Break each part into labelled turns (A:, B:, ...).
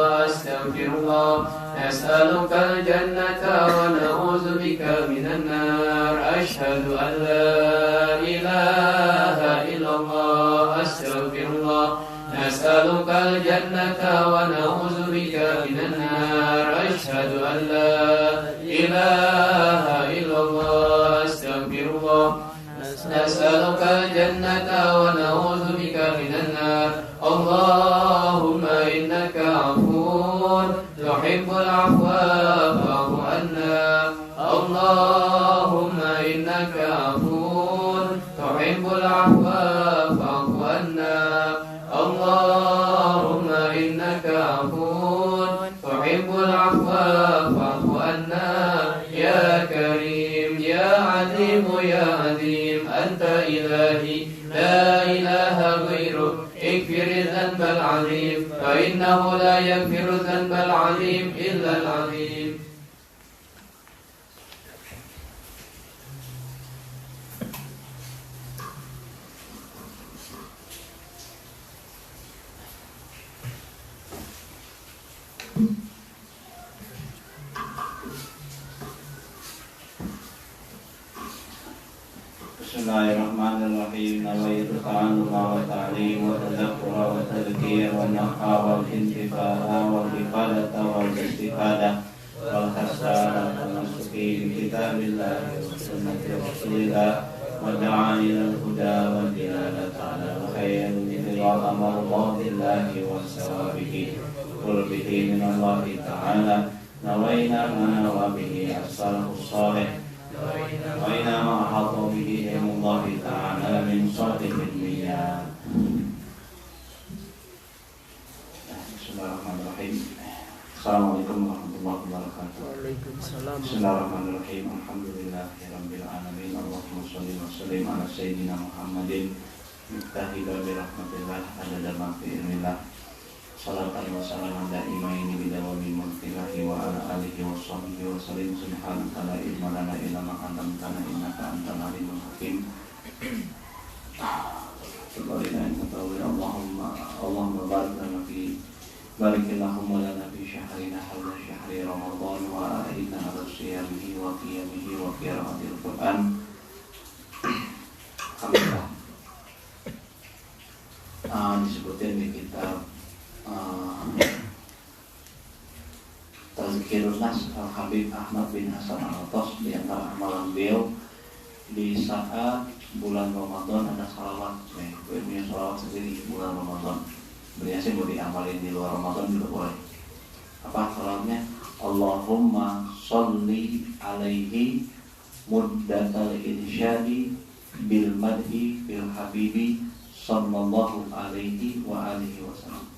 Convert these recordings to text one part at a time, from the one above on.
A: أستغفر الله نسألك الجنة ونعوذ بك من النار أشهد أن لا إله إلا الله أستغفر الله نسألك الجنة ونعوذ بك من النار أشهد أن لا إله إلا الله أستغفر الله نسألك الجنة ونعوذ بك من النار اللهم إنك عفو تحب العفو فاعف عنا اللهم إنك عفو تحب العفو فاعف عنا اللهم إنك عفو تحب العفو فاعف عنا يا كريم يا عليم يا عظيم أنت إلهي لا إله غيرك اغفر الذنب العظيم فإنه لا يغفر الذنب العظيم إلا العظيم.
B: Bismillahirrahmanirrahim. Nawaitu ta'alluma wa ta'lim wa tadabbura wa tadhkir wa nafa wal intifa'a wal ifadata wal istifada wal hasana wa nasuki bi kitabillahi wa sunnati rasulillah wa da'ani lil huda wa dilalata ala khairin min amrillahi wa sawabihi qul bihi min Allah ta'ala nawaina mana wa bihi as-salafus salih وإلى ما أحاط به علم الله تعالى من صادق المياه. Bismillahirrahmanirrahim. Assalamualaikum warahmatullahi wabarakatuh.
C: Waalaikumsalam.
B: Bismillahirrahmanirrahim. Alhamdulillahirabbil alamin. Allahumma shalli wa sallim ala sayyidina Muhammadin miftahil bi rahmatillah adada ma fi ilmillah. Salatan wa salaman da'imaini bidawami mulkillahi wa ala alihi wa sahbihi wa sallim subhanaka la ilma lana illa ma 'allamtana innaka antal alimul hakim. Allahumma barik lana fi Allahumma lana fi syahrina hadha syahri Ramadan wa a'inna ala siyamihi wa qiyamihi wa qiraatil Qur'an. Alhamdulillah. Disebutkan di kitab Tazkirun Nas Al-Habib Ahmad bin Hasan Al-Atas, di antara amalan beliau di saat bulan Ramadan ada salawat. Beliau punya salawat sendiri bulan Ramadan. Beliau sih mau diamalin di luar Ramadan juga boleh. Apa salawatnya? Allahumma sholli alaihi muddatal insyadi bil madhi bil habibi sallallahu alaihi wa alihi wasallam.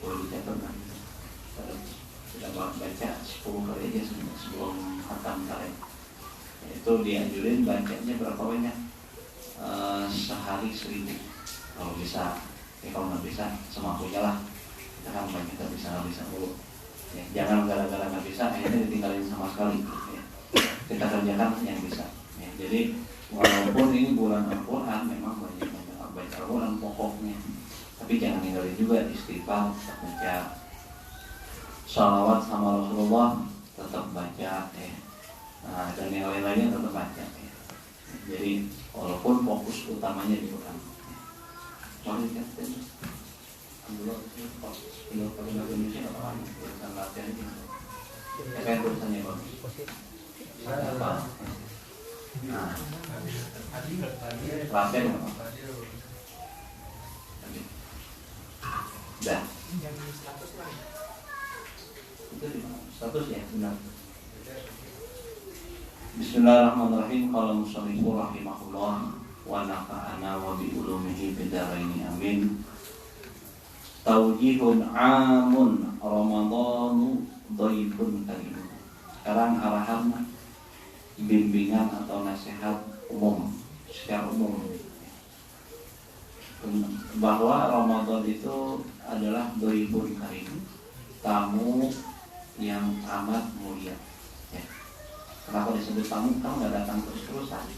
B: Boleh dicatatkan. Sudah baca 10 kali aja sebelum khatam kalian. Itu dianjurin bacanya berapa banyak? Sehari 1000 kalau bisa. Kalau nggak bisa semampunya lah. Kita kan banyak nggak bisa dulu. Ya, jangan gara-gara nggak bisa akhirnya ditinggalin sama sekali. Ya. Kita kerjakan yang bisa. Ya, jadi walaupun ini bulan Al-Quran memang banyak baca Al-Quran pokoknya. Tapi jangan ninggalin juga istighfar, tetap baca salawat sama Rasulullah, tetap baca dan yang lain-lainnya tetap baca ya. Jadi walaupun fokus utamanya di Quran. Soalnya kan alhamdulillah kalau bahasa Indonesia orang urusan latihan itu ya kan urusannya bagus. Apa? Nah, latihan apa? Dah. Itu status ya benar. Bismillahirrahmanirrahim. Qala musannifu rahimahullah wa nafa'ana wa bi ulumihi fid dharain amin. Tawjihun 'amun Ramadhanu dhaifun karim. Sekarang arahan bimbingan atau nasihat umum secara umum bahwa Ramadan itu adalah dhaifun karim, tamu yang amat mulia. Ya. Kenapa disebut tamu? Kamu nggak datang terus-terusan.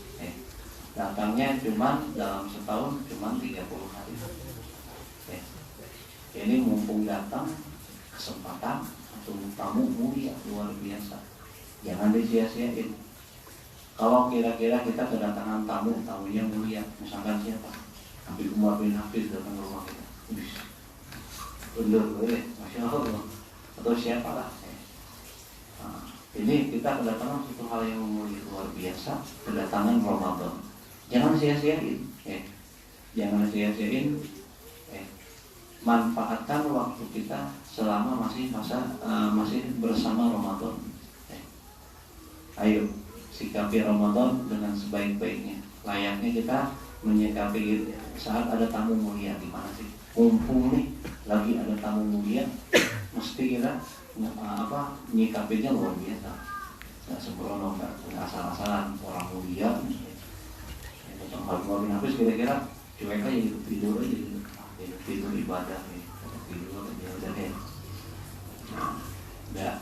B: Datangnya cuma dalam setahun cuma 30 hari. Ya. Ini mumpung datang kesempatan atau tamu mulia luar biasa. Jangan disia-siain. Kalau kira-kira kita kedatangan tamunya mulia, misalkan siapa? Habib Umar bin Hafiz datang ke rumah kita. Bener, Masya Allah. Atau siapa lah. Nah, ini kita kedatangan satu hal yang mulia luar biasa, kedatangan Ramadan. Jangan sia-siain. Jangan sia-siain. Manfaatkan waktu kita selama masih bersama Ramadan. Ayo sikapi Ramadan dengan sebaik-baiknya. Layaknya kita menyikapi saat ada tamu mulia. Gimana sih? Mumpung nih lagi ada tamu mulia, mesti kita nyikapinya luar biasa. Nggak sembrono, nggak asal-asalan. Orang mulia Habib bin Hafiz kira-kira cuek aja gitu, tidur aja gitu. Tidur ibadah nih, tidur aja udah deh. Nah,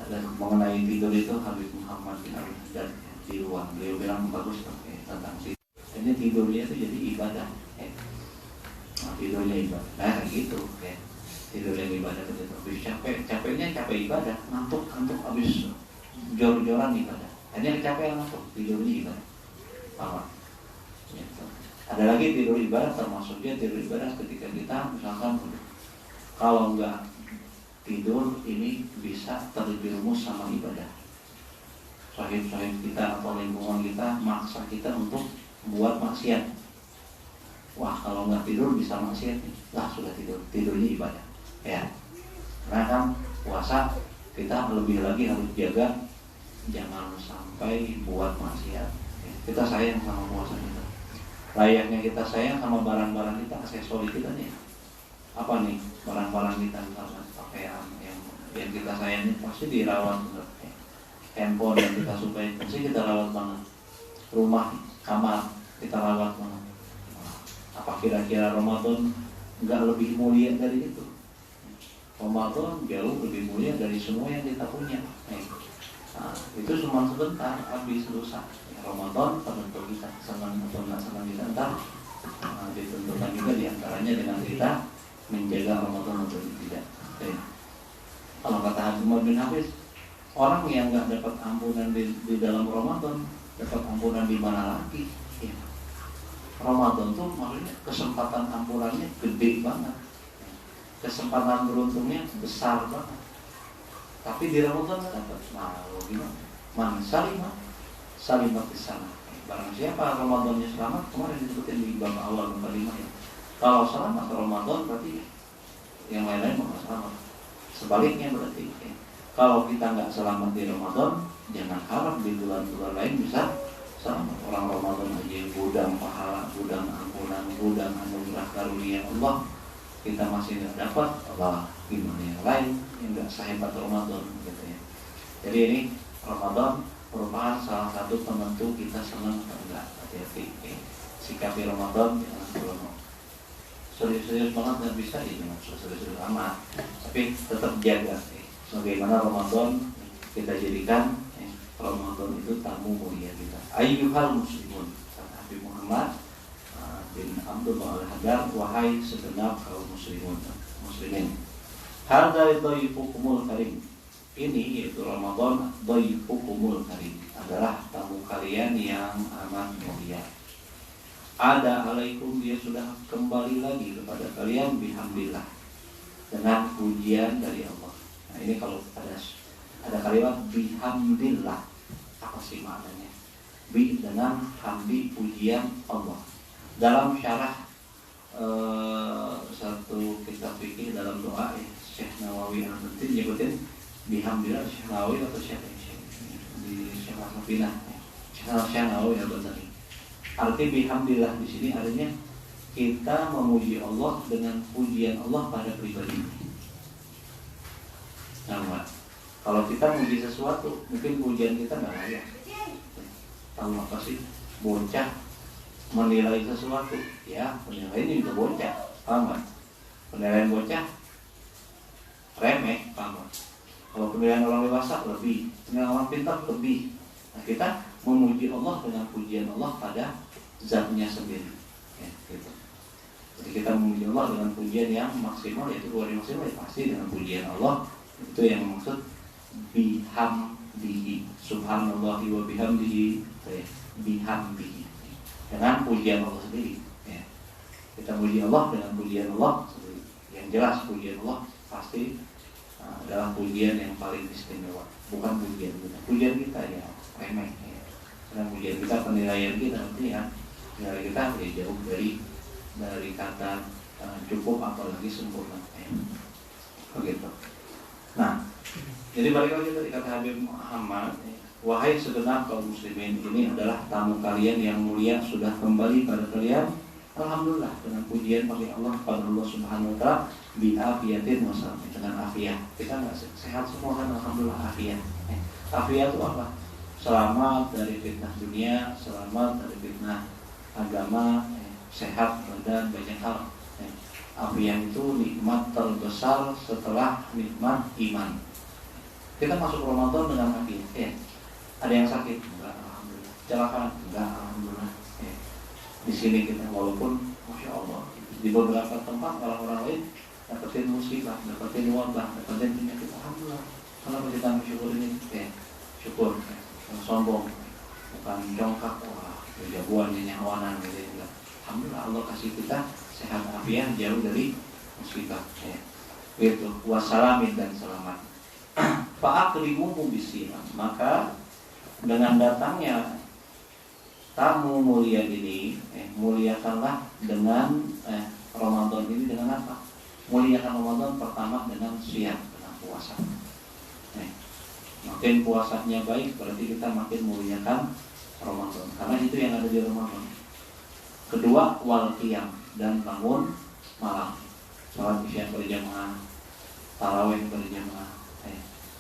B: dan mengenai tidur itu Habib Muhammad bin Abdul Haddad di luar, beliau bilang bagus tentang tidur. Ini tidurnya itu jadi ibadah. Nah, tidurnya ibadah. Nah gitu. Tidurnya ibadah itu habis capeknya capek ibadah, ngantuk habis jor-joran ibadah. Ini capek ngantuk, tidurnya ibadah. Apa? Gitu. Ada lagi tidur ibadah, termasuknya tidur ibadah ketika kita misalkan kalau enggak tidur ini bisa terjerumus sama ibadah. Sahib-sahib kita atau lingkungan kita maksa kita untuk buat maksiat. Wah, kalau enggak tidur bisa maksiat nih. Lah sudah tidurnya ibadah. Ya. Karena kan puasa kita lebih lagi harus jaga jangan sampai buat maksiat. Kita sayang sama puasa kita. Layaknya kita sayang sama barang-barang kita, aksesori kita nih. Apa nih barang-barang kita, misalkan pakaian yang kita sayangi pasti dirawat benar. Handphone yang kita sukai pasti kita rawat banget. Rumah, kamar kita rawat banget. Apa kira-kira Ramadan nggak lebih mulia dari itu? Ramadan jauh lebih mulia dari semua yang kita punya. Nah, itu cuma sebentar habis dosa. Ramadan penentu kita senang atau nggak senang kita entar ditentukan juga diantaranya dengan kita menjaga Ramadan atau tidak. Kalau kata Habib Umar bin Hafiz, orang yang nggak dapat ampunan di dalam Ramadan dapat ampunan di mana lagi? Ya. Ramadan tuh maksudnya kesempatan ampunannya gede banget, kesempatan beruntungnya besar banget. Tapi di Ramadan nggak dapat. Nah, gimana? Man salimat di sana. Barang siapa Ramadannya selamat, kemarin disebutin di bab awal bab 5 ya. Kalau selamat Ramadan berarti yang lain-lain mau selamat. Sebaliknya berarti kalau kita nggak selamat di Ramadan, jangan harap di bulan-bulan lain bisa selamat. Orang Ramadan aja gudang pahala, gudang ampunan, gudang anugerah karunia Allah, kita masih nggak dapat. Allah gimana yang lain yang nggak sehebat Ramadan gitu ya. Jadi ini Ramadan merupakan salah satu penentu kita senang atau enggak. Hati-hati sikapi Ramadan jangan sembrono. Serius-serius banget nggak bisa ini serius-serius amat, tapi tetap jaga bagaimana Ramadan kita jadikan Ramadan itu tamu mulia kita. Ayyuhal muslimun, kata Habib Muhammad bin Abdul Haddad, wahai segenap kaum muslimin, hadza dhaifukumul karim. Ini yaitu Ramadan, dhaifukumul karim, adalah tamu kalian yang amat mulia. Ada alaikum, dia sudah kembali lagi kepada kalian bihamdillah, dengan pujian dari Allah. Nah ini kalau ada kalimat bihamdillah, apa sih maknanya? Bi dengan hamdi, pujian Allah. Dalam syarah satu kitab fikih dalam doa Syekh Nawawi Al-Mutin nyebutin bihamdillah. Syekh Nawawi atau Syekh di Syekh Al-Mutinah, Syekh Nawawi Al-Mutin. Arti bihamdillah di sini artinya kita memuji Allah dengan pujian Allah pada pribadi. Nah, kalau kita memuji sesuatu, mungkin pujian kita nggak layak. Tahu apa sih? Bocah menilai sesuatu, ya penilaian juga bocah, paham nggak? Penilaian bocah remeh, paham nggak? Kalau penilaian orang dewasa lebih, penilaian orang pintar lebih. Nah, kita memuji Allah dengan pujian Allah pada zatnya sendiri, ya, gitu. Jadi kita memuji Allah dengan pujian yang maksimal, yaitu luar maksimal, ya pasti dengan pujian Allah. Itu yang maksud bihamdihi, subhanallahi wa bihamdihi, bihamdihi, dengan pujian Allah sendiri. Ya. Kita puji Allah dengan pujian Allah sendiri. Yang jelas pujian Allah pasti adalah pujian yang paling istimewa, bukan pujian kita. Pujian kita ya remeh. Ya. Karena pujian kita, penilaian kita nanti ya, penilaian kita ya jauh dari kata cukup apalagi sempurna. Begitu. Nah, jadi balik lagi tadi kata Habib Muhammad, wahai segenap kaum muslimin, ini adalah tamu kalian yang mulia sudah kembali pada kalian. Alhamdulillah dengan pujian bagi Allah kepada Allah Subhanahu wa taala bi afiatin wasalam, dengan afiat. Kita enggak sehat semua kan, alhamdulillah afiat. Afiat itu apa? Selamat dari fitnah dunia, selamat dari fitnah agama, sehat dan banyak hal. Afiat itu nikmat terbesar setelah nikmat iman. Kita masuk Ramadan dengan afiat. Ada yang sakit? Enggak, alhamdulillah. Kecelakaan? Enggak, alhamdulillah. Di sini kita walaupun masya Allah di beberapa tempat orang-orang lain dapetin musibah, dapetin wabah, dapetin penyakit, alhamdulillah. Kenapa kita bersyukur ini? Syukur, sombong, bukan jongkak, wah jagoan nyawanan gitu. Alhamdulillah Allah kasih kita sehat afiat, jauh dari musibah. Itu wassalamin dan selamat. Fa'akrimuhu bisiram, maka dengan datangnya tamu mulia ini, muliakanlah dengan Ramadan ini dengan apa? Muliakan Ramadan pertama dengan siam, dengan puasa. Makin puasanya baik, berarti kita makin muliakan Ramadan, karena itu yang ada di Ramadan. Kedua, wal qiyam, dan bangun malam, salat isya berjamaah, tarawih berjamaah,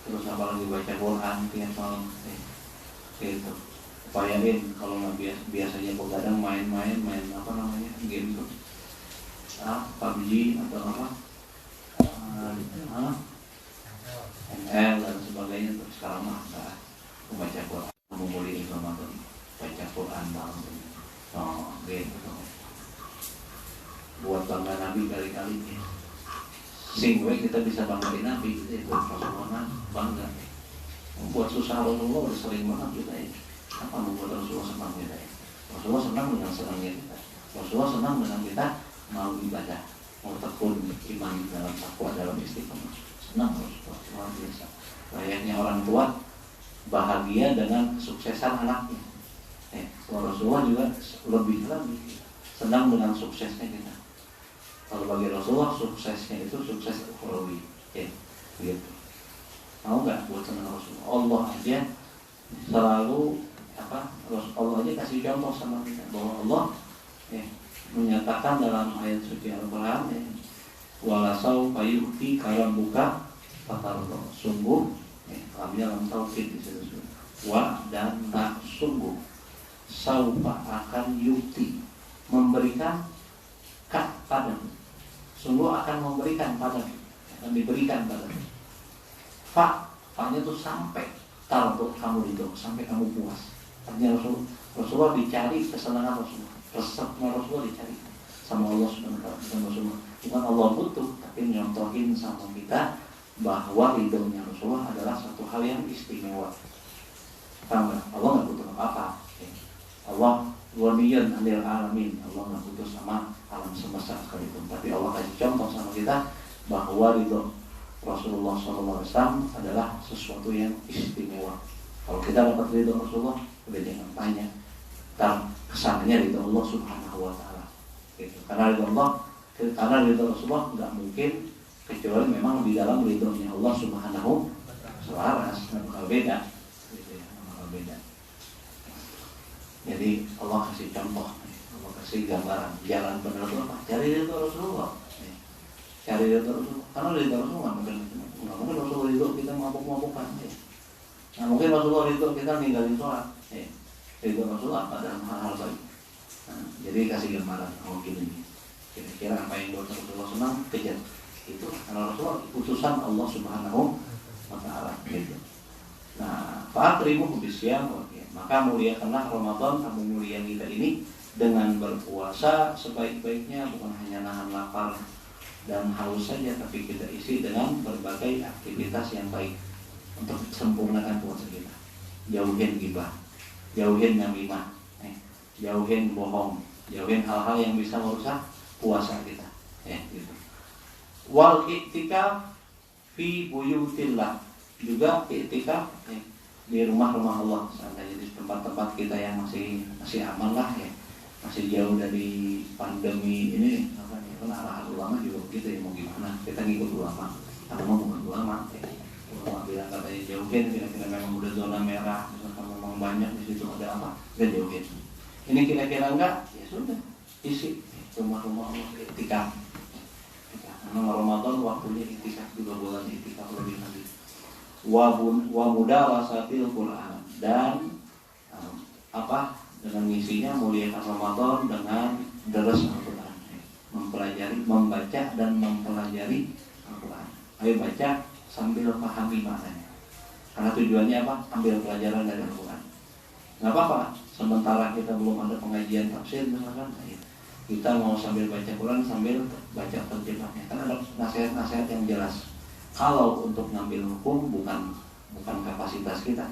B: terus apa lagi, baca Quran tiap malam, gitu. Upayain kalau nggak biasanya begadang main apa namanya game itu, PUBG atau apa, ML dan sebagainya. Terus sekarang mah membaca Quran, memulai Ramadan, baca Quran malam, gitu. Buat bangga Nabi kali-kali, singwe kita bisa banggain Nabi, itu Rasulullah bangga. Buat susah Rasulullah udah sering banget kita ya. Apa membuat Rasulullah senang kita ya? Rasulullah senang dengan senangnya kita. Rasulullah senang dengan kita mau ibadah, mau tekun iman dalam takwa, dalam istiqomah. Senang Rasulullah, luar biasa. Layaknya orang tua bahagia dengan kesuksesan anaknya. Rasulullah juga lebih senang dengan suksesnya kita. Kalau bagi Rasulullah suksesnya itu sukses ukhrawi, gitu. Mau nggak buat senang Rasulullah? Allah aja selalu Allah aja kasih contoh sama kita bahwa Allah menyatakan dalam ayat suci Al-Quran, walasau payuti kalam buka fatardo, sungguh kami dalam tauhid di situ, wa dan nak, sungguh saupa akan yukti, memberikan padamu, sungguh akan memberikan padamu, akan diberikan padamu. Fa-nya itu sampai tardo, kamu ridho, sampai kamu puas. Artinya Rasulullah dicari kesenangan Rasulullah, resepnya Rasulullah dicari sama Allah Subhanahu wa taala. Rasulullah bukan Allah butuh, tapi nyontohin sama kita bahwa ridhonya Rasulullah adalah satu hal yang istimewa. Paham nggak? Allah nggak butuh apa-apa. Allah ghaniyun 'anil alamin. Allah nggak butuh sama alam semesta sekalipun. Tapi Allah kasih contoh sama kita bahwa ridho Rasulullah SAW adalah sesuatu yang istimewa. Kalau kita dapat ridho Rasulullah, udah jangan tanya, kesannya ridho Allah Subhanahu wa taala. Gitu. Karena ridho Rasulullah nggak mungkin kecuali memang di dalam ridhonya Allah Subhanahu selaras, nggak bakal beda. Gitu ya, nggak bakal beda. Jadi Allah kasih contoh, Allah kasih gambaran jalan benar itu apa? Cari ridho Rasulullah. Cari ridho Rasulullah. Karena ridho Rasulullah nggak mungkin Rasulullah ridho kita mabuk-mabukan. Nah mungkin Rasulullah ridho kita ninggalin sholat. Ridho Rasulullah apa dalam hal-hal baik. Jadi kasih gambaran gini. Kira-kira apa yang buat Rasulullah senang, kejar. Itu karena Rasulullah utusan Allah Subhanahu wa taala. Gitu. Nah, fa'akrimuhu bisyam, maka muliakanlah Ramadan, kamu mulia kita ini Dengan berpuasa sebaik-baiknya bukan hanya nahan lapar dan haus saja, tapi kita isi dengan berbagai aktivitas yang baik untuk sempurnakan puasa kita. Jauhin ghibah, jauhin namimah, jauhin bohong, jauhin hal-hal yang bisa merusak puasa kita. Gitu. Wal i'tikaf fi buyutillah, juga i'tikaf di rumah-rumah Allah, seandainya di tempat-tempat kita yang masih aman lah ya, masih jauh dari pandemi ini. Kan arahan ulama juga begitu ya, mau gimana kita ngikut ulama, karena mau bukan ulama ulama bilang katanya jauhin, kira-kira memang udah zona merah, misalkan memang banyak di situ ada apa, kita jauhin. Ini kira-kira enggak, ya sudah isi rumah-rumah Allah i'tikaf. Karena Ramadan waktunya i'tikaf, juga bulan i'tikaf lebih lagi. Wa mudarasatil Quran, dan dengan misinya muliakan Ramadan dengan deres Al-Quran, membaca dan mempelajari Al-Quran. Ayo baca sambil pahami maknanya, karena tujuannya apa? Ambil pelajaran dari Al-Quran. Nggak apa-apa sementara kita belum ada pengajian tafsir misalkan, kita mau sambil baca Quran sambil baca terjemahnya, karena ada nasihat-nasihat yang jelas. Kalau untuk ngambil hukum bukan kapasitas kita,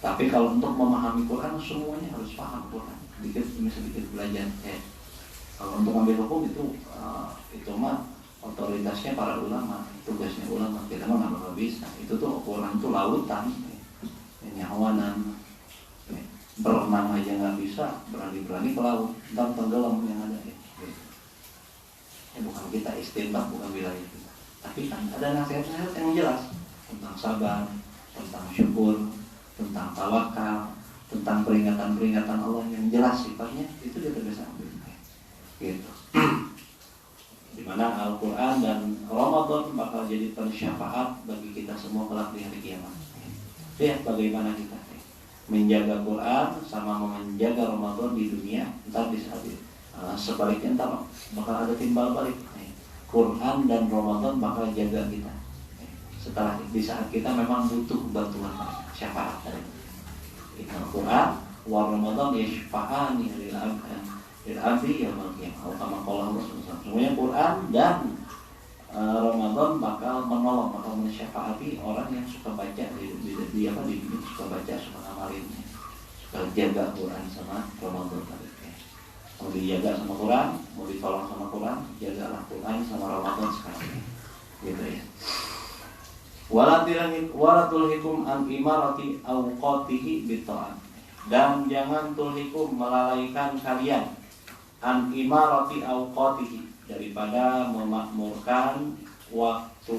B: tapi kalau untuk memahami Quran semuanya harus paham Quran, sedikit demi sedikit belajar. Kalau untuk ngambil hukum itu mah otoritasnya para ulama, tugasnya ulama. Kita mah nggak bakal bisa. Itu tuh Quran tuh lautan, nyawanan. Berenang aja nggak bisa, berani-berani ke laut, dan tenggelam yang ada. Bukan kita istinbat, bukan wilayah kita. Tapi kan ada nasihat-nasihat yang jelas tentang sabar, tentang syukur, tentang tawakal, tentang peringatan-peringatan Allah yang jelas sifatnya, itu kita bisa ambil. Gitu. Dimana Al-Quran dan Ramadan bakal jadi persyafaat bagi kita semua kelak di hari kiamat. Lihat bagaimana kita menjaga Quran sama menjaga Ramadan di dunia. Ntar di saat sebaliknya ntar bakal ada timbal balik. Quran dan Ramadan bakal jaga kita setelah di saat kita memang butuh bantuan syafaat dari Al-Quran wa Ramadan yashfa'ani lil abdi yaumil qiyamah. Kama qala Rasulullah, semuanya Quran dan Ramadan bakal menolong, bakal mensyafaati orang yang suka baca di dunia, suka baca, suka amalin, suka jaga Quran sama Ramadan tadi. Mau dijaga sama Quran, mau ditolong sama Quran, jagalah Quran sama Ramadan sekarang. Gitu ya. Wala tulhikum an imarati awqatihi bitta'at. Dan jangan tulhikum melalaikan kalian an imarati awqatihi, daripada memakmurkan waktu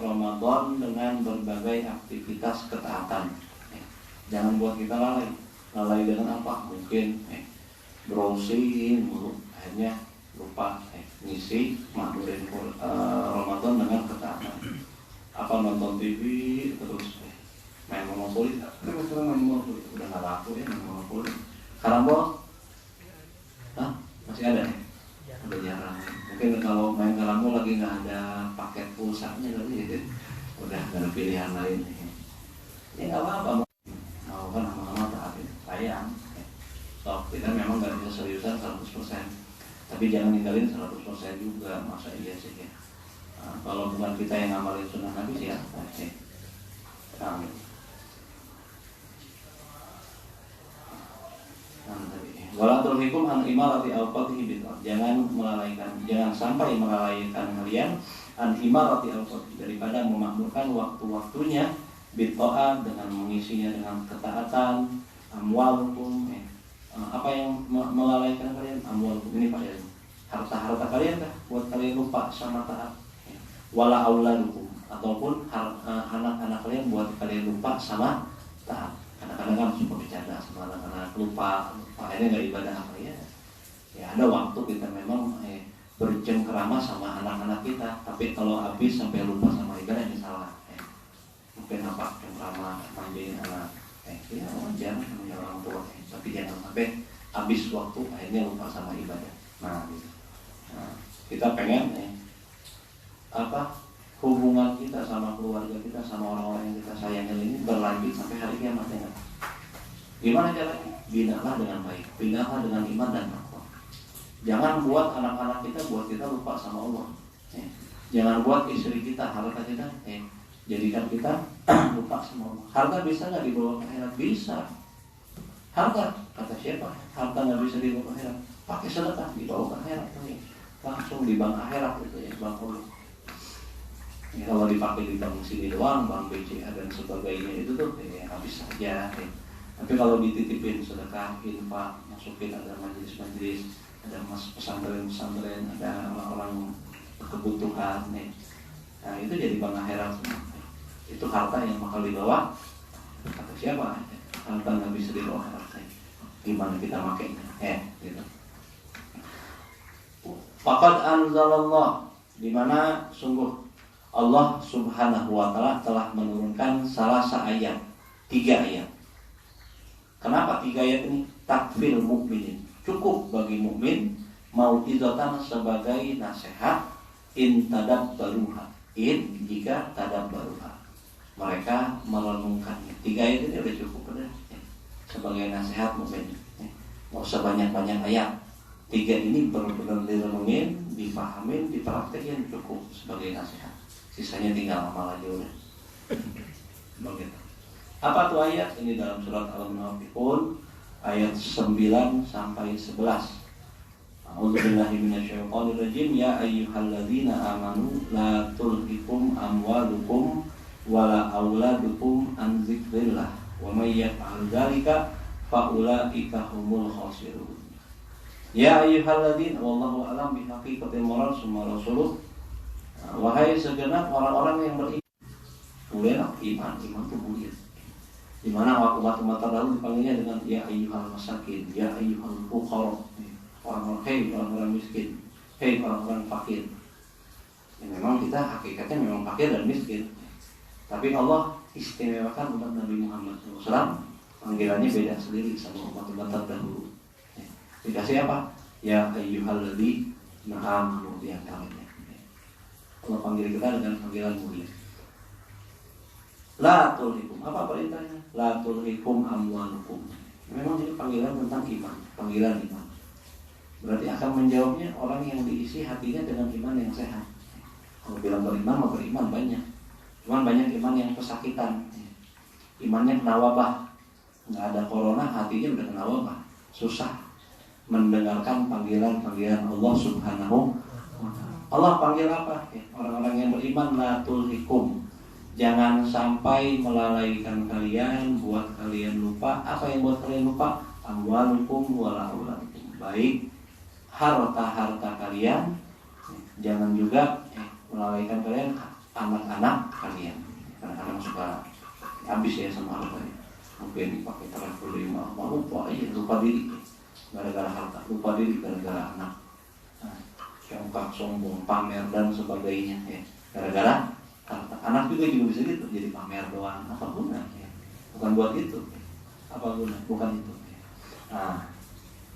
B: Ramadan dengan berbagai aktivitas ketaatan. Jangan buat kita lalai. Lalai dengan apa? Mungkin browsing mulu, akhirnya lupa ngisi makmurin Ramadan dengan ketaatan. Apa nonton TV terus main monopoli, sekarang main monopoli udah nggak laku ya, main monopoli. Karambol, masih ada nih? Udah jarang. Mungkin kalau main karambol lagi nggak ada paket pulsanya kali gitu, udah nggak ada pilihan lain. Ya nggak apa-apa, mau kan lama-lama taatin, sayang. So, kita memang nggak bisa seriusan 100%, tapi jangan ninggalin 100% juga, masa iya sih ya. Kalau bukan kita yang ngamalin sunnah Nabi sih ya, amin. Walatul hikum an imarati awqatihi bidah. Jangan sampai melalaikan kalian an imarati awqatihi, daripada memakmurkan waktu-waktunya bidah dengan mengisinya dengan ketaatan. Amwalukum, apa yang melalaikan kalian? Amwalukum ini Pak ya, harta-harta kalian kah buat kalian lupa sama taat? Wala auladukum, ataupun anak-anak kalian buat kalian lupa sama taat. Kadang-kadang kan suka bercanda sama anak-anak, lupa akhirnya nggak ibadah apa ya. Ya ada waktu kita memang bercengkerama sama anak-anak kita, tapi kalau habis sampai lupa sama ibadah ini salah. Mungkin apa cengkerama manjain anak, ya wajar namanya orang tua, tapi jangan sampai habis waktu akhirnya lupa sama ibadah. Gitu. Kita pengen hubungan kita sama keluarga kita, sama orang-orang yang kita sayangi ini berlanjut sampai hari kiamat ya. Gimana caranya? Binalah dengan baik, binalah dengan iman dan takwa. Jangan buat anak-anak kita buat kita lupa sama Allah. Jangan buat istri kita, harta kita, jadikan kita lupa sama Allah. Harta bisa nggak dibawa ke akhirat? Bisa. Harta, kata siapa? Harta nggak bisa dibawa ke akhirat. Pakai sedekah dibawa ke akhirat, langsung di bank akhirat gitu ya, bank Allah. Ya, kalau dipakai di bank sini doang, bank BCA dan sebagainya itu tuh habis saja. Tapi kalau dititipin sedekah, infak, masukin ada majelis-majelis, ada pesantren-pesantren, ada orang-orang kebutuhan, nah itu jadi bank akhirat semua. Itu harta yang bakal dibawa. Kata siapa? Harta nggak bisa dibawa akhirat. Gimana kita makainya? Gitu. Faqad anzalallah, di mana sungguh Allah Subhanahu wa taala telah menurunkan salah ayat, 3 ayat. Kenapa 3 ayat ini? Takfil mukminin, cukup bagi mukmin, mau'izatan sebagai nasihat, in tadabbaruha, in jika tadabbaruha, mereka merenungkannya. 3 ayat ini udah cukup benar sebagai nasihat mukmin. Mau sebanyak-banyak ayat, 3 ini benar-benar direnungin, dipahamin, dipraktekin, cukup sebagai nasihat. Sisanya tinggal amal aja udah. Begitu. Apa tuh ayat? Ini dalam surat Al-Munafiqun ayat 9 sampai 11. A'udzubillahi minasyaitonirrajim. Ya ayyuhalladzina amanu la tulhikum amwalukum wala auladukum an dzikrillah wa may yaf'al dzalika fa ulaika humul khasirun. Ya ayyuhalladzina, wallahu a'lam bihaqiqatil murad summa rasuluh. Wahai segenap orang-orang yang beriman. Mulia iman tuh mulia. Di mana umat-umat terdahulu dipanggilnya dengan ya ayyuhal masakin, ya ayyuhal fuqara. Orang-orang miskin, orang-orang fakir. Ya, memang kita hakikatnya memang fakir dan miskin. Tapi Allah istimewakan umat Nabi Muhammad SAW. Panggilannya beda sendiri sama umat-umat terdahulu. Dikasih apa? Ya ayyuhalladzina amanu, ya kalian. Allah panggil kita dengan panggilan mulia. La tulhikum, apa perintahnya? La tulhikum amwalukum. Memang ini panggilan tentang iman, panggilan iman. Berarti akan menjawabnya orang yang diisi hatinya dengan iman yang sehat. Kalau bilang beriman, mau beriman banyak. Cuman banyak iman yang kesakitan. Imannya kena wabah. Nggak ada corona, hatinya udah kena wabah. Susah mendengarkan panggilan-panggilan Allah Subhanahu wa ta'ala. Allah panggil apa? Orang-orang yang beriman, la tulhikum. Jangan sampai melalaikan kalian, buat kalian lupa. Apa yang buat kalian lupa? Amwalukum wala auladukum. Baik harta-harta kalian, jangan juga melalaikan kalian anak-anak kalian. Kadang-kadang suka habis ya sama hartanya. Mungkin dipakai travel 5, lupa aja, lupa diri. Gara-gara harta, lupa diri gara-gara anak. Congkak, sombong, pamer dan sebagainya ya. Gara-gara anak juga bisa gitu, jadi pamer doang. Apa guna ya? Bukan buat itu ya. Apa guna? Bukan itu ya.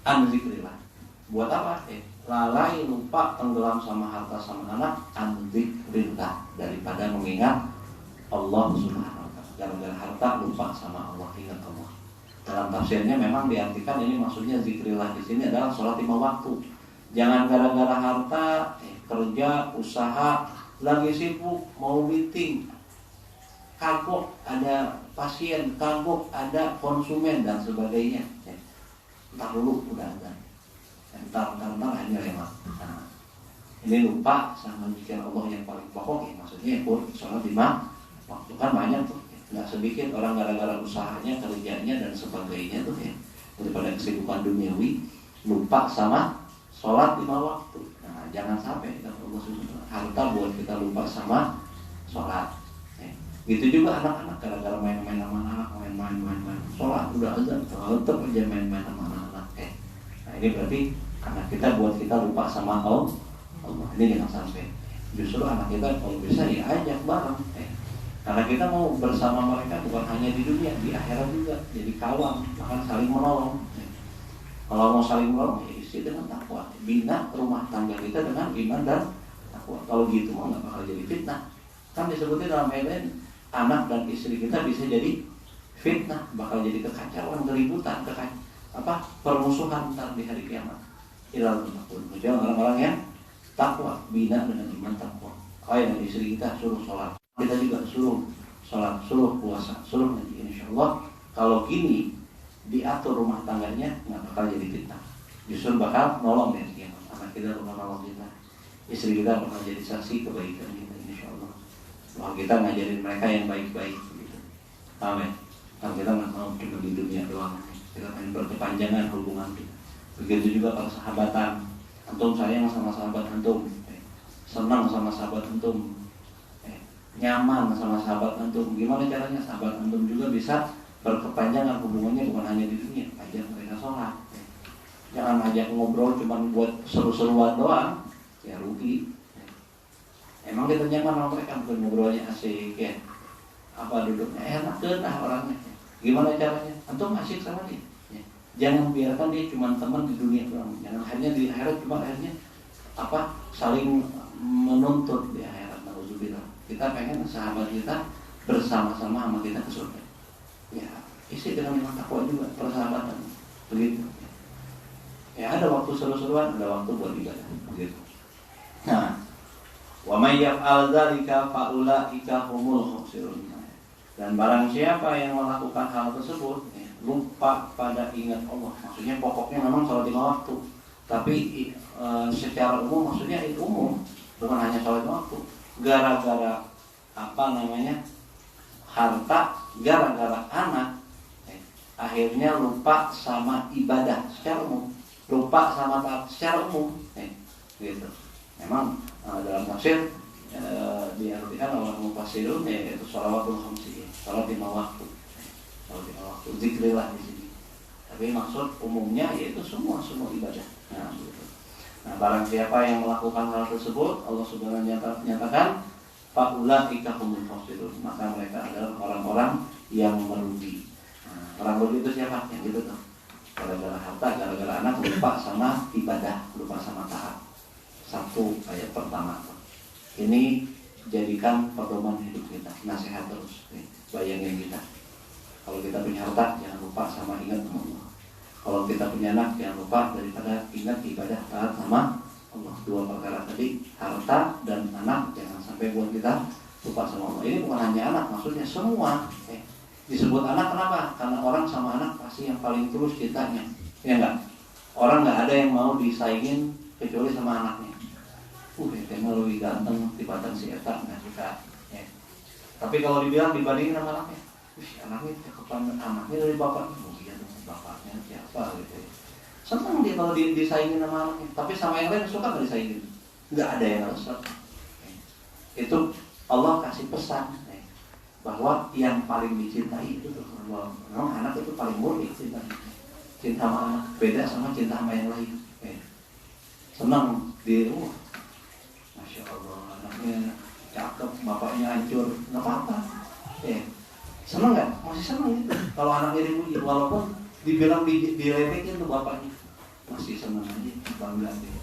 B: An-zikrillah. Buat apa ya? Lalai, lupa, tenggelam sama harta sama anak. An-zikrillah, daripada mengingat Allah Subhanahu wa ta'ala. Gara-gara harta lupa sama Allah, ingat Allah. Dalam tafsirnya memang diartikan ini maksudnya zikrillah di sini adalah sholat 5 waktu. Jangan gara-gara harta, kerja, usaha, lagi sibuk, mau meeting, kagok, ada pasien, kagok, ada konsumen dan sebagainya. Entar dulu, udah ada. Entar hanya lewat. Nah, ini lupa sama zikir Allah yang paling pokok ya, maksudnya pun sholat 5 waktu kan banyak tuh. Nggak sedikit orang gara-gara usahanya, kerjanya dan sebagainya tuh ya, daripada kesibukan duniawi, lupa sama sholat 5 waktu. Nah, jangan sampai harta buat kita lupa sama sholat. Gitu juga anak-anak gara-gara main-main sama anak, main. Sholat udah azan, tetap aja main-main sama anak-anak. Nah, ini berarti anak kita buat kita lupa sama Allah. Ini jangan sampai. Justru anak kita kalau bisa ya ajak bareng. Karena kita mau bersama mereka bukan hanya di dunia, di akhirat juga. Jadi kawan, bahkan saling menolong. Kalau mau saling menolong, ya isi dengan takwa. Bina rumah tangga kita dengan iman dan takwa. Kalau gitu mau nggak bakal jadi fitnah. Kan disebutnya dalam ayat lain, anak dan istri kita bisa jadi fitnah, bakal jadi kekacauan, keributan, permusuhan ntar di hari kiamat. Ilal muttaqun. Maksudnya orang-orang yang takwa, bina dengan iman takwa. Kayak istri kita suruh sholat, kita juga suruh sholat, suruh puasa, suruh nanti. Insyaallah kalau gini diatur rumah tangganya nggak bakal jadi fitnah. Justru bakal nolong ya kiamat. Anak kita bakal nolong kita, istri kita bakal jadi saksi kebaikan kita. Insyaallah. Bahwa kita ngajarin mereka yang baik-baik gitu. Amin. Kalau kita nggak mau cuma di dunia doang, kita pengen berkepanjangan hubungan kita. Begitu juga persahabatan. Antum sayang sama sahabat antum, senang sama sahabat antum, nyaman sama sahabat antum. Gimana caranya sahabat antum juga bisa berkepanjangan hubungannya, bukan hanya di dunia. Ajak mereka sholat, jangan ajak ngobrol cuma buat seru-seruan doang, ya rugi. Emang kita nyaman sama mereka, bukan ngobrolnya asik ya, duduknya enak lah orangnya. Gimana caranya? Antum asik sama dia. Jangan biarkan dia cuma teman di dunia doang. Jangan akhirnya di akhirat cuma saling menuntut di akhirat. Nauzubillah. Kita pengen sahabat kita bersama-sama sama kita ke surga. Ya, isi dengan iman takwa juga persahabatan. Begitu. Ya ada waktu seru-seruan, ada waktu buat ibadah. Begitu. Nah, wa may yaf'al dzalika fa ulaika humul khasirun. Dan barang siapa yang melakukan hal tersebut, lupa pada ingat Allah. Maksudnya pokoknya memang sholat 5 waktu. Tapi secara umum maksudnya itu umum, bukan hanya sholat 5 waktu. Gara-gara harta, gara-gara anak, akhirnya lupa sama ibadah secara umum, lupa sama taat secara umum, gitu. Memang dalam tafsir diartikan oleh mufassirun yaitu shalawatul khamsi, sholat 5 waktu. Waktu zikrillah di sini. Tapi maksud umumnya yaitu semua ibadah. Nah, barang siapa yang melakukan hal tersebut, Allah Subhanahu wa taala nyatakan faulaika humul khasirun, maka mereka adalah orang-orang yang merugi. Orang merugi itu siapa? Yang gitu tuh. Gara-gara harta, gara-gara anak, lupa sama ibadah, lupa sama taat. Satu ayat pertama. Ini jadikan pedoman hidup kita, nasihat terus. Bayangin kita. Kalau kita punya harta, jangan lupa sama ingat sama Allah. Kalau kita punya anak, jangan lupa daripada ingat ibadah taat sama Allah. 2 perkara tadi, harta dan anak, jangan sampai buat kita lupa sama Allah. Ini bukan hanya anak, maksudnya semua. Disebut anak kenapa? Karena orang sama anak pasti yang paling tulus cintanya. Ya enggak? Orang nggak ada yang mau disaingin kecuali sama anaknya. Itu lebih ganteng dibanding si Eta, nggak suka. Tapi kalau dibilang dibandingin sama anaknya, anaknya cakepan, anaknya dari bapaknya, mungkin bapaknya siapa gitu ya. Senang dia kalau disaingin sama anaknya, tapi sama yang lain suka nggak disaingin, nggak ada yang harus suka. Itu Allah kasih pesan bahwa yang paling dicintai itu memang anak itu paling murni cinta sama anak, beda sama cinta sama yang lain. Senang di rumah, masya Allah anaknya cakep, bapaknya hancur, nggak apa-apa. Senang nggak? Masih senang gitu. Kalau anaknya dipuji, walaupun dibilang diledekin tuh bapaknya, masih senang aja, bangga deh.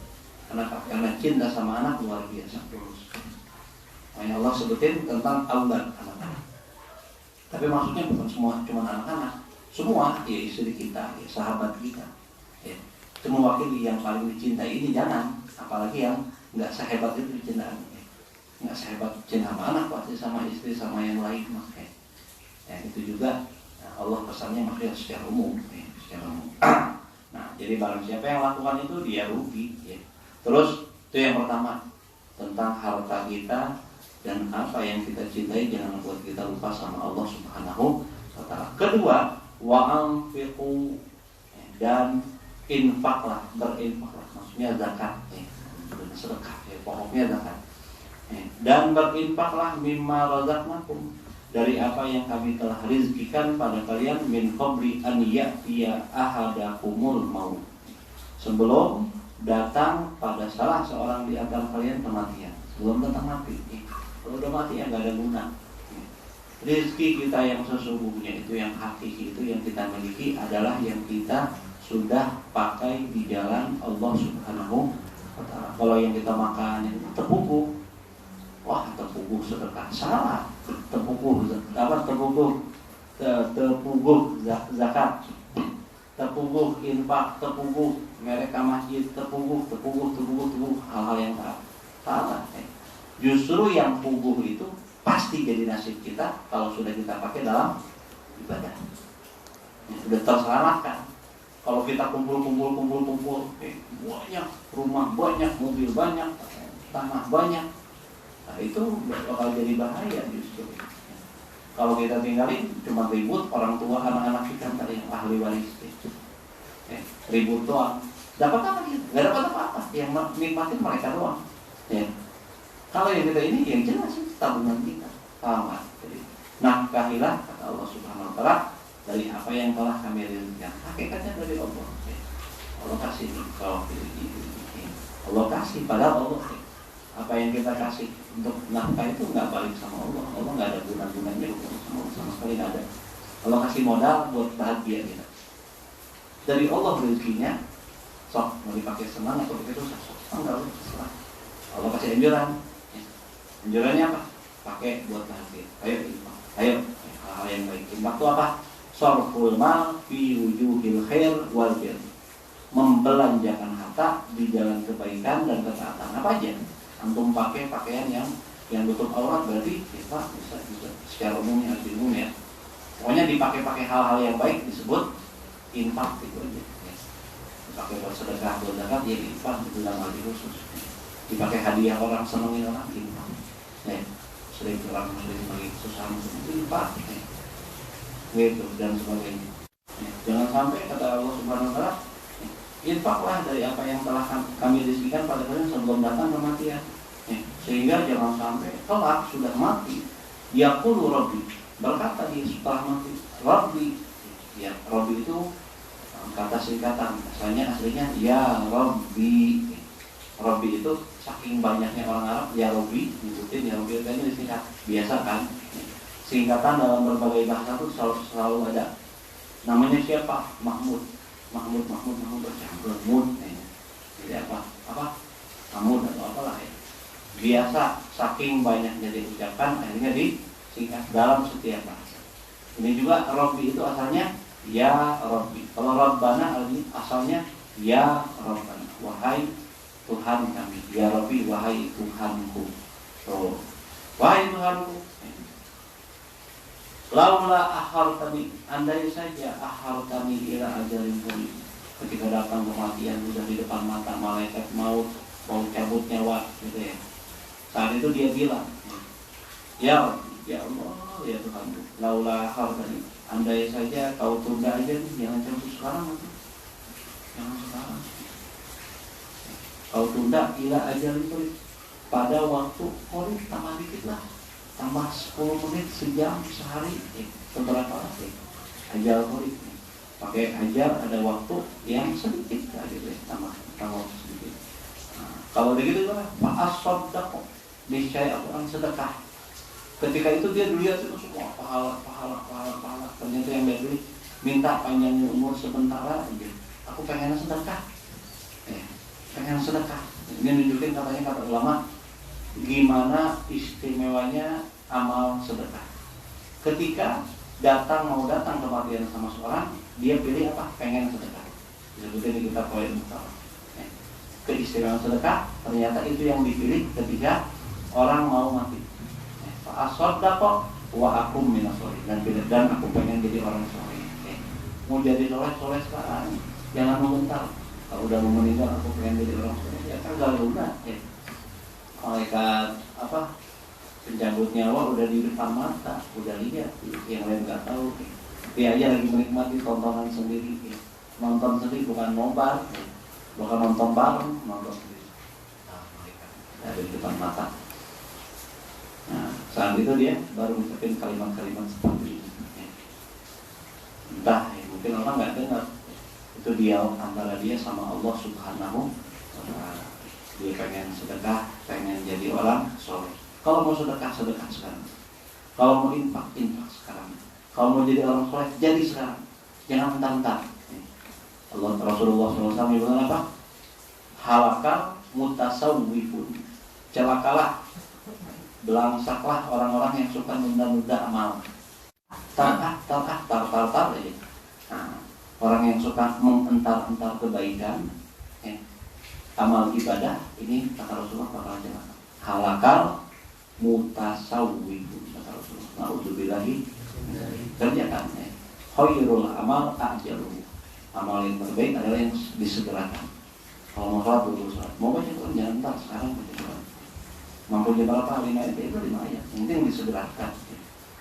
B: Karena cinta sama anak luar biasa terus. Makanya Allah sebutin tentang aulad anak-anak. Tapi maksudnya bukan semua cuma anak-anak, semua ya istri kita, ya sahabat kita. Semua wakil yang paling dicintai ini jangan, apalagi yang nggak sehebat itu dicintai. Nggak sehebat cinta sama anak, pasti sama istri sama yang lain makanya. Itu juga Allah pesannya maksudnya secara umum, secara umum. Nah, jadi barang siapa yang lakukan itu dia rugi. Terus itu yang pertama tentang harta kita dan apa yang kita cintai, jangan buat kita lupa sama Allah Subhanahu wa taala. Kedua, wa'anfiqu, dan infaklah, berinfaklah, maksudnya zakat, sedekah, pokoknya zakat. Dan berinfaklah mimma razaqnakum, dari apa yang kami telah rizkikan pada kalian, min qabli an ya'tiya ahadakumul maut, sebelum datang pada salah seorang di antara kalian kematian. Sebelum datang mati, kalau udah mati ya nggak ada guna. Rizki kita yang sesungguhnya itu, yang hakiki itu, yang kita miliki adalah yang kita sudah pakai di jalan Allah Subhanahu wa taala. Kalau yang kita makan itu terpupuk, wah terpupuk sedekah, salah. Terpupuk tepuguh zakat, tepuguh infak, tepuguh mereka masjid, tepuguh hal-hal yang salah. Justru yang puguh itu pasti jadi nasib kita kalau sudah kita pakai dalam ibadah. Sudah terselamatkan. Kalau kita kumpul, banyak rumah banyak, mobil banyak, tanah banyak, nah itu bakal jadi bahaya justru. Kalau kita tinggalin cuma ribut, orang tua anak-anak kita yang ahli waris, ribut doang. Dapat apa kita? Gak dapat apa-apa. Yang nikmatin mereka doang. Kalau yang kita ini yang jelas itu tabungan kita. Paham? Jadi nafkahilah kata Allah Subhanahu Wa Taala dari apa yang telah kami rizkikan. Hakikatnya dari Allah. Allah kasih kalau Allah kasih padahal Allah. Apa yang kita kasih untuk nafkah itu nggak balik sama Allah. Allah nggak ada guna-gunanya sama sekali nggak ada. Allah kasih modal buat bahagia kita. Dari Allah rezekinya, sok mau dipakai senang atau begitu sok enggak usah. Allah kasih anjuran. Anjurannya apa? Pakai buat bahagia. Ayo hal yang baik. Infak itu apa? Sarful mal fi wujuhil khair wal bir. Membelanjakan harta di jalan kebaikan dan ketaatan. Apa aja? Antum pakai pakaian yang tutup aurat berarti kita bisa secara umumnya harus umum ya. Pokoknya dipakai hal-hal yang baik disebut infak itu aja. Dipakai buat sedekah, buat zakat ya infak itu dalam arti khusus. Dipakai hadiah orang, senengin orang infak. Sering orang muslim lagi susah itu infak. Gitu dan sebagainya. Jangan sampai kata Allah Subhanahu Wa Taala, infaklah dari apa yang telah kami rizkikan pada kalian sebelum datang kematian. Sehingga jangan sampai kelak sudah mati yaqulu rabbi, berkata dia setelah mati rabbi. Ya, rabbi itu kata singkatan, aslinya ya rabbi. Rabbi itu saking banyaknya orang Arab ya rabbi ngikutin ya rabbi itu disingkat biasa kan. Singkatan dalam berbagai bahasa itu selalu ada. Namanya siapa? Mahmud bercampur mud. Jadi apa? Mahmud atau apalah ya. Biasa saking banyaknya diucapkan akhirnya disingkat dalam setiap bahasa. Ini juga Rabbi itu asalnya ya Rabbi. Kalau Rabbana asalnya ya Rabbana. Wahai Tuhan kami. Ya Rabbi, wahai Tuhanku. So, wahai Tuhanku. Laula akhartani, andai saja akhartani ila ajalin qarib. Ketika datang kematian sudah di depan mata malaikat maut mau cabut nyawa gitu ya. Saat itu dia bilang, ya Allah, ya Tuhanku, laula akhartani, andai saja kau tunda aja nih, jangan cabut sekarang nanti. Jangan sekarang. Kau tunda ila ajalin qarib. Pada waktu qarib tambah dikit lah. Tambah 10 menit, sejam, sehari, beberapa hari. Ajal qarib. Pakai ajar ada waktu yang sedikit gitu ya, tambah waktu sedikit. Nah, kalau begitu kan Pak As-Soddaq niscaya orang sedekah. Ketika itu dia lihat itu semua pahala. Ternyata yang beli minta panjangnya umur sebentar aja. Aku pengen sedekah. Pengen sedekah. Ini nunjukin katanya kata ulama gimana istimewanya amal sedekah. Ketika mau datang kematian sama seorang, dia pilih apa? Pengen sedekah. Disebutnya di kitab poin utama. Keistimewaan sedekah ternyata itu yang dipilih ketika orang mau mati. Fa'asoddaqo wa akum minas sholihin, dan aku pengen jadi orang soleh. Mau jadi soleh sekarang, jangan mengentar. Kalau udah mau meninggal aku pengen jadi orang soleh, ya kan gak guna. Malaikat pencabut nyawa udah di depan mata, udah lihat, yang lain nggak tahu. Dia aja lagi menikmati tontonan sendiri, nonton sendiri bukan nobar, bukan nonton bareng, nonton sendiri. Malaikat ada di depan mata. Nah, saat itu dia baru mengucapkan kalimat-kalimat seperti ini. Entah, mungkin orang nggak dengar. Itu dia antara dia sama Allah Subhanahu wa Ta'ala. Dia pengen sedekah, pengen jadi orang soleh. Kalau mau sedekah sekarang. Kalau mau infak sekarang. Kalau mau jadi orang soleh, jadi sekarang. Jangan mentang-mentang. Allah Rasulullah SAW bilang apa? Halakal mutasawwifun. Celakalah, belangsaklah orang-orang yang suka nunda-nunda amal. tar aja. Nah, orang yang suka mengentar-entar kebaikan, amal ibadah ini kata Rasulullah bakal celaka. Halakal mutasawwif kata Rasulullah. Nauzubillahi kerjakan. Khairul amal ajaluhu. Amal yang terbaik adalah yang disegerakan. Kalau mau sholat dulu sholat. Mau baca Quran jangan ntar sekarang baca Quran. Mampu jam berapa 5 ayat itu 5 ayat. Yang penting disegerakan.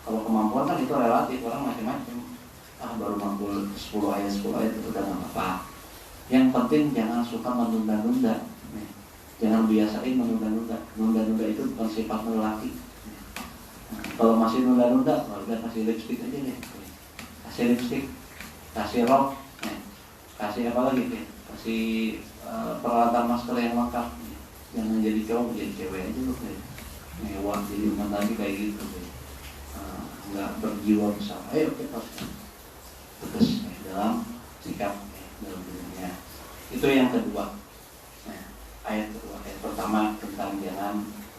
B: Kalau kemampuan kan itu relatif, orang macam-macam. Baru mampu 10 ayat itu udah nggak apa-apa. Yang penting jangan suka menunda-nunda. Jangan biasain menunda-nunda. Nunda-nunda itu bukan sifat lelaki. Kalau masih nunda-nunda, udah kasih lipstick aja deh. Kasih lipstick, kasih rok, kasih apa lagi deh? Kasih peralatan masker yang lengkap. Jangan jadi cowok, jadi cewek aja loh kayak mewah, jadi umat Nabi kayak gitu kayak. Nggak berjiwa besar. Ayo kita tegas dalam sikap dalam dunia. Itu yang kedua. Ayat kedua. Ayat pertama tentang jangan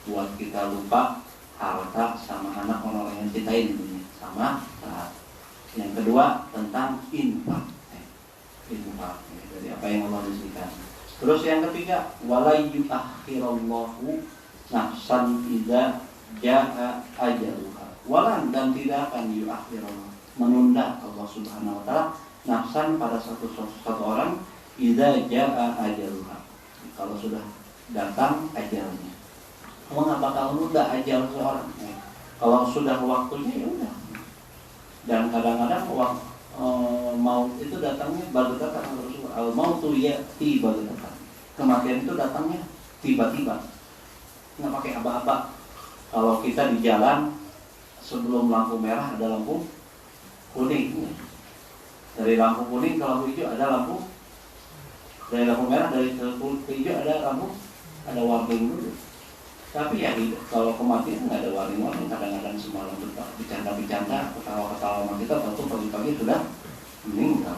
B: buat kita lupa harta sama anak orang yang kita ini sama saat. Yang kedua tentang infak. Infak dari apa yang Allah berikan. Terus yang ketiga, wala yu'akhirallahu nafsan idza jaa ajaluha. Walan dan tidak akan yu'akhirallahu menunda Allah Subhanahu wa taala nafsan pada satu orang idza jaa ajaluha. Kalau sudah datang ajalnya. Allah nggak bakal menunda ajal seorang. Kalau sudah waktunya ya udah. Dan kadang-kadang maut itu datangnya bagdatan. Al-mautu ya'ti bagdatan. Kematian itu datangnya tiba-tiba. Nggak pakai aba-aba. Kalau kita di jalan sebelum lampu merah ada lampu kuning. Dari lampu kuning ke lampu hijau ada lampu. Dari lampu merah dari lampu hijau ada lampu. Ada warning dulu. Tapi ya kalau kematian nggak ada warning-warning. Kadang-kadang semalam bercanda-bercanda, ketawa-ketawa sama kita, tentu pagi-pagi sudah meninggal.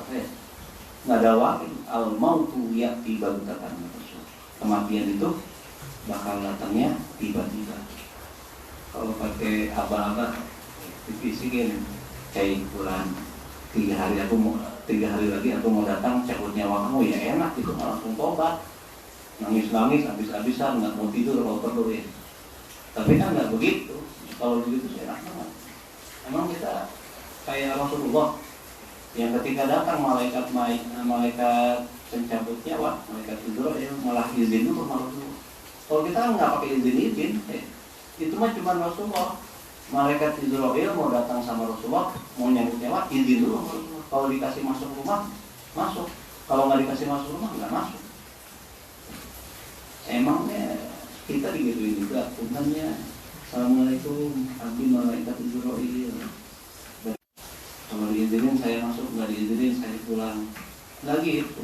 B: Nggak ada warning. Al-mautu ya'ti bagdatan. Kematian itu bakal datangnya tiba-tiba. Kalau pakai aba-aba dipisikin kayak bulan 3 hari lagi aku mau datang cabut nyawa kamu, ya enak gitu, langsung tobat. Nangis-nangis habis-habisan, nggak mau tidur kalau perlu ya. Tapi kan nggak begitu. Kalau begitu enak banget. Emang kita kayak Rasulullah yang ketika datang malaikat pencabut nyawa, malaikat Jibril malah izin dulu sama Rasulullah. Kalau kita nggak pakai izin, itu mah cuma Rasulullah. Malaikat Jibril mau datang sama Rasulullah, mau nyambut nyawa, izin dulu sama Rasulullah. Kalau dikasih masuk rumah, masuk. Kalau nggak dikasih masuk rumah, nggak masuk. Emangnya kita digituin juga, puntennya Assalamualaikum, abdi malaikat Jibril. Kalau diizinin saya masuk, nggak diizinin saya pulang. Nggak gitu.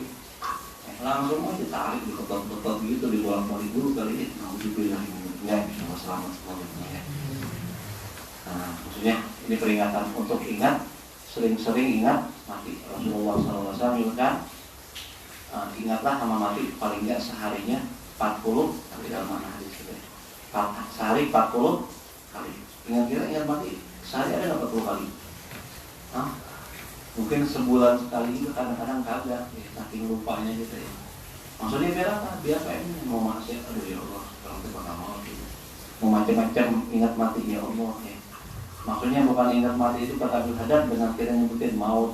B: Langsung aja tarik di kotak-kotak gitu, dibolak-balik dulu kali ini. Alhamdulillah ya, bisa selamat semuanya. Nah, maksudnya ini peringatan untuk ingat, sering-sering ingat mati. Rasulullah SAW bilang, ingatlah sama mati paling nggak seharinya 40, tapi dalam mana hadis itu? Sehari 40 kali. Ingat mati sehari ada nggak 40 kali? Mungkin sebulan sekali itu kadang-kadang kagak, saking lupanya gitu ya. Maksudnya biar apa? Biar pengen mau maksiat, aduh ya Allah, sekarang itu bakal mau gitu. Mau macam-macam ingat mati ya Allah ya. Maksudnya bukan ingat mati itu kata berhadap dengan kita nyebutin maut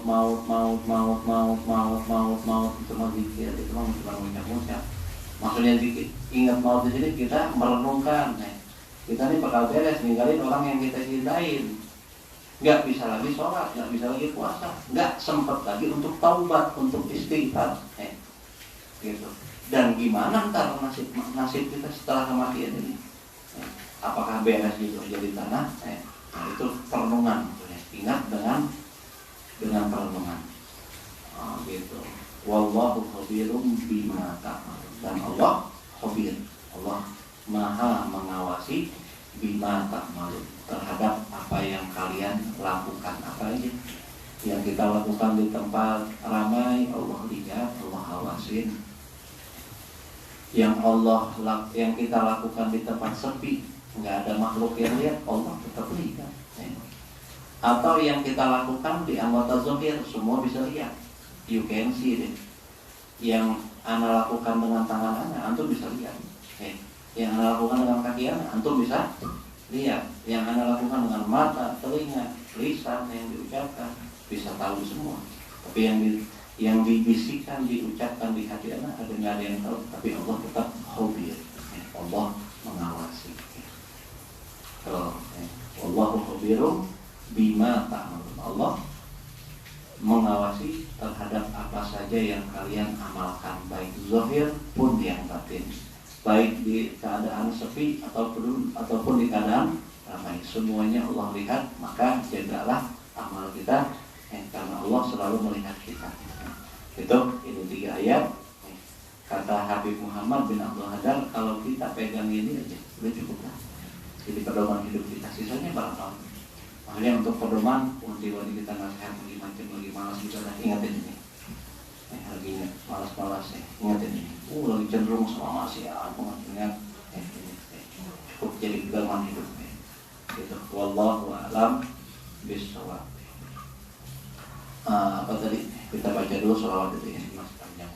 B: itu mah zikir, itu mah cuma ngucap-ngucap. Maksudnya zikir, ingat maut di sini kita merenungkan, kita ini bakal beres ninggalin orang yang kita cintain. Nggak bisa lagi sholat, nggak bisa lagi puasa, nggak sempat lagi untuk taubat, untuk istighfar, gitu. Dan gimana ntar nasib kita setelah kematian ini? Apakah beres gitu jadi tanah? Nah, itu perenungan, ingat dengan perenungan, gitu. Wallahu khabirum bima ta'malun. Dan Allah khabir, Allah maha mengawasi bima ta'malun, terhadap apa yang kalian lakukan. Apa aja yang kita lakukan di tempat ramai, Allah lihat, Allah awasin. Yang kita lakukan di tempat sepi, nggak ada makhluk yang lihat, Allah tetap lihat. Atau yang kita lakukan di anggota zahir semua bisa lihat, you can see deh. Yang ana lakukan dengan tangan ana, antum bisa lihat. Yang ana lakukan dengan kaki ana, antum bisa lihat. Yang ana lakukan dengan mata, telinga, lisan yang diucapkan, bisa tahu semua. Tapi yang dibisikkan, diucapkan di hati ana ada nggak ada yang tahu. Tapi Allah tetap khabir. Allah mengawasi. Kalau Wallahu khabirum bima ta'malun. Allah mengawasi terhadap apa saja yang kalian amalkan, baik zahir pun yang batin, baik di keadaan sepi ataupun di keadaan ramai, semuanya Allah lihat. Maka jagalah amal kita, karena Allah selalu melihat kita. Ini 3 ayat. Kata Habib Muhammad bin Abdul Hadar, kalau kita pegang ini aja sudah cukup lah. Jadi pedoman hidup kita, sisanya barangkali. Makanya untuk pedoman, wanti-wanti kita nggak sehat, lagi macam, lagi malas juga, ingatin ini. Lagi malas-malas ya, ingatin ini. Lagi cenderung sama maksiat, ingat. Cukup jadi pedoman hidup. Gitu. Wallahu a'lam bishawab. Apa tadi? Kita baca dulu sholawat itu ya, masih panjang.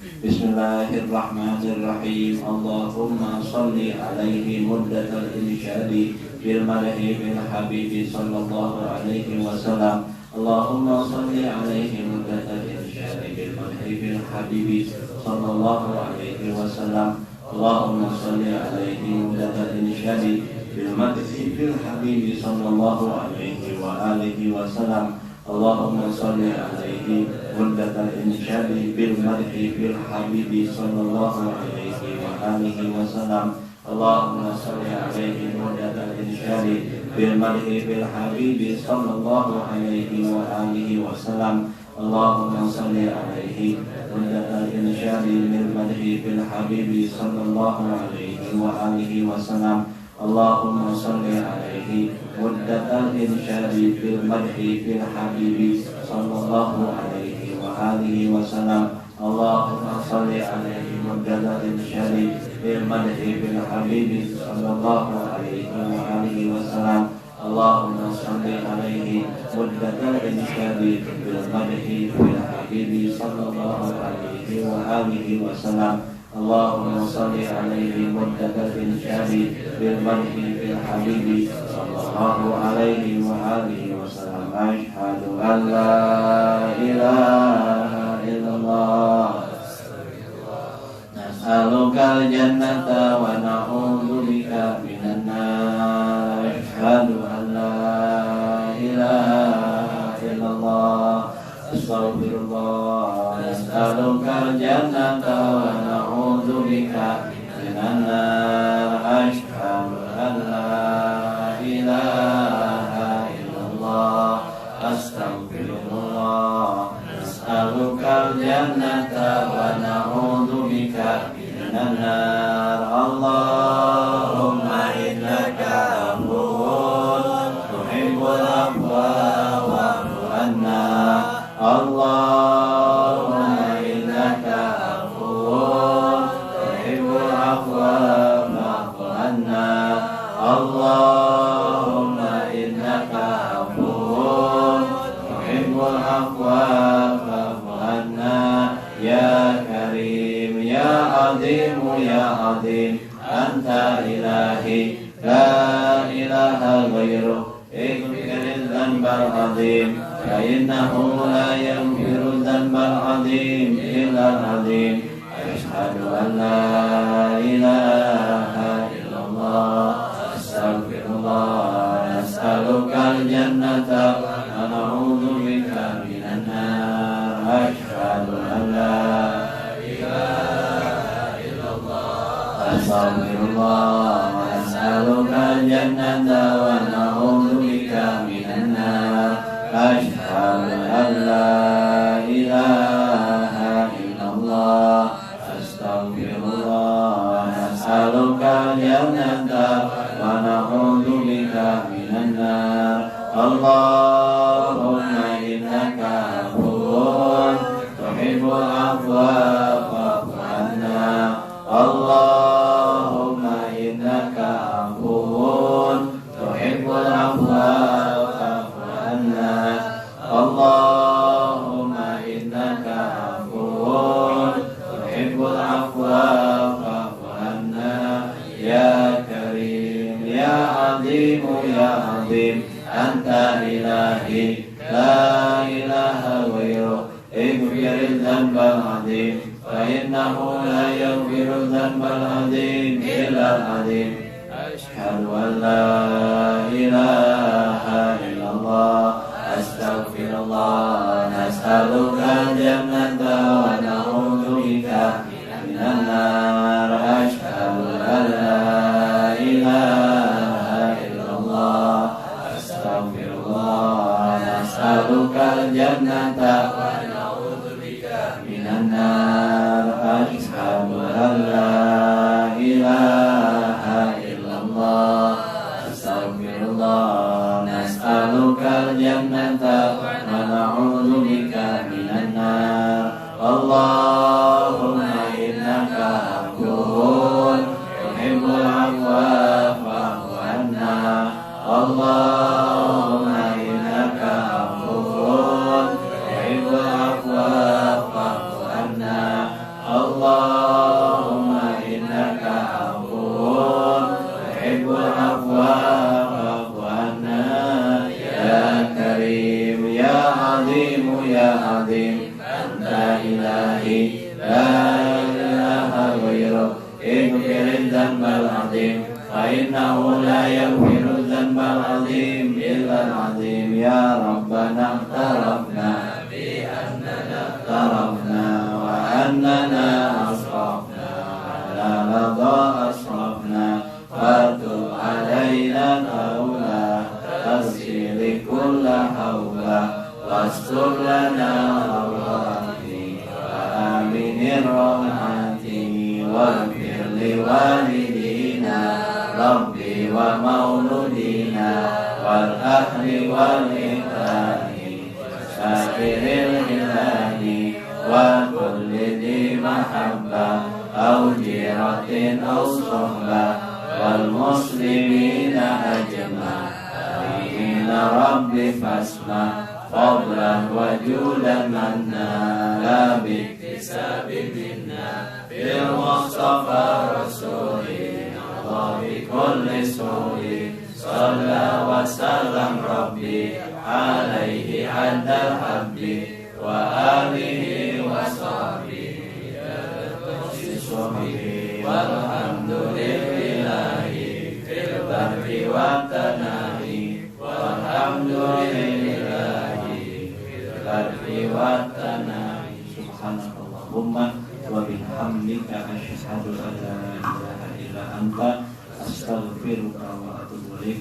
B: Bismillahirrahmanirrahim. Allahumma salli alaihi muddatal insyadi bil malahi bil habibi sallallahu alaihi wasallam. Allahumma salli alaihi muddatal insyadi bil malahi bil habibi sallallahu alaihi wasallam. Allahumma salli alaihi muddatal insyadi bil malahi bil habibi sallallahu alaihi wa alihi wasallam. Allahumma salli alaihi muddatal insyadi bil madhi bil habibi sallallahu alaihi wa alihi wasallam. Allahumma salli alaihi muddatal insyadi bil madhi bil habibi sallallahu alaihi wa alihi wasallam. Allahumma salli alaihi muddatal insyadi bil madhi bil habibi sallallahu alaihi wa alihi wasallam. Allahumma salli alaihi muddatal insyadi bil madhi bil habibi sallallahu alaihi wa alihi wasallam. Allahumma salli alaihi muddatal insyadi bil madhi bil habibi sallallahu alaihi wa alihi wasallam. Allahumma salli alaihi muddatal insyadi bil madhi bil habibi sallallahu alaihi wa alihi wasallam. Allahumma salli alaihi muddatal insyadi bil madhi bil habibi sallallahu alaihi wa alihi wasallam. Asyhadu an la ilaha illallah, nas'alukal jannata wa na'udzubika minan nar. Asyhadu an la ilaha illallah, astaghfirullah, nas'alukal jannata wa na'udzubika minan nar. Asyhadu an la ilaha illallah, astaghfirullah, nas'alukal jannata wa na'udzubika minan nar. Allahumma innaka afuwwun tuhibbul afwa wa'fu anna. Allahumma innaka afuwwun tuhibbul afwa fa'fu anna. Allahumma innaka afuwwun tuhibbul afwa fa'fu anna. Ya Karim, Ya Azim, Ya Azim, Anta ilahi, la ilaha ghairuk. Ighfiril dhanbal azim, fa innahu la yaghfiru dhanbal azim illa azim. Asyhadu an la ilaha illallah, astaghfirullah, nas'alukal jannata wa na'udzubika minan nar. Asyhadu an la ilaha illallah, astaghfirullah, nas'alukal jannata wa na'udzubika minan nar. Asyhadu an la ilaha illallah, astaghfirullah, nas'alukal jannata wa na'udzubika minan nar. Allahumma innaka afuwwun tuhibbul afwa fa'fu anna. Allahumma innaka afuwwun tuhibbul afwa fa'fu anna. لا إله غيره اغفر الذنب العظيم فإنه لا يغفر الذنب العظيم إلا العظيم أشهد أن لا إله إلا الله أستغفر الله نسألك الجنة ونعوذ بك من النار أشهد أن لا إله إلا الله أستغفر الله نسألك الجنة ونعوذ بك من النار أشهد أن لا إله إلا الله أستغفر الله نسألك الجنة ونعوذ بك من النار اللهم إنك عفو تحب العفو فاعف عنا اللهم إنك عفو تحب العفو فاعف عنا اللهم إنك عفو تحب العفو فاعف عنا يا كريم يا عظيم يا عظيم أنت إلهي لا إله غيرك اغفر الذنب العظيم فإنه لا يغفر الذنب العظيم إلا العظيم يا ربنا اعترفنا بأننا اقترفنا وأننا أسرفنا على لظى أسرفنا فتب علينا توبة تغسل كل حوبة واستر لنا عوراتي وآمن الروعاتي واغفر لوالدينا ربي ومولودينا والأهل والإخوان سائر الإله وكل ذي محبة أو جيرة أو صحبة والمسلمين أجمعين ربي فاسمع فضلا وجودا منا لا باكتساب منا بالمصطفى رسولي الله بكل سوء صلى وسلم ربي عليه عند الحب وآله وصحبه والحمد لله في البر والتناهي والحمد لله في البر والتناهي سبحانك اللهم وبحمدك أشهد أن لا إله إلا أنت أستغفرك وأتوب إليك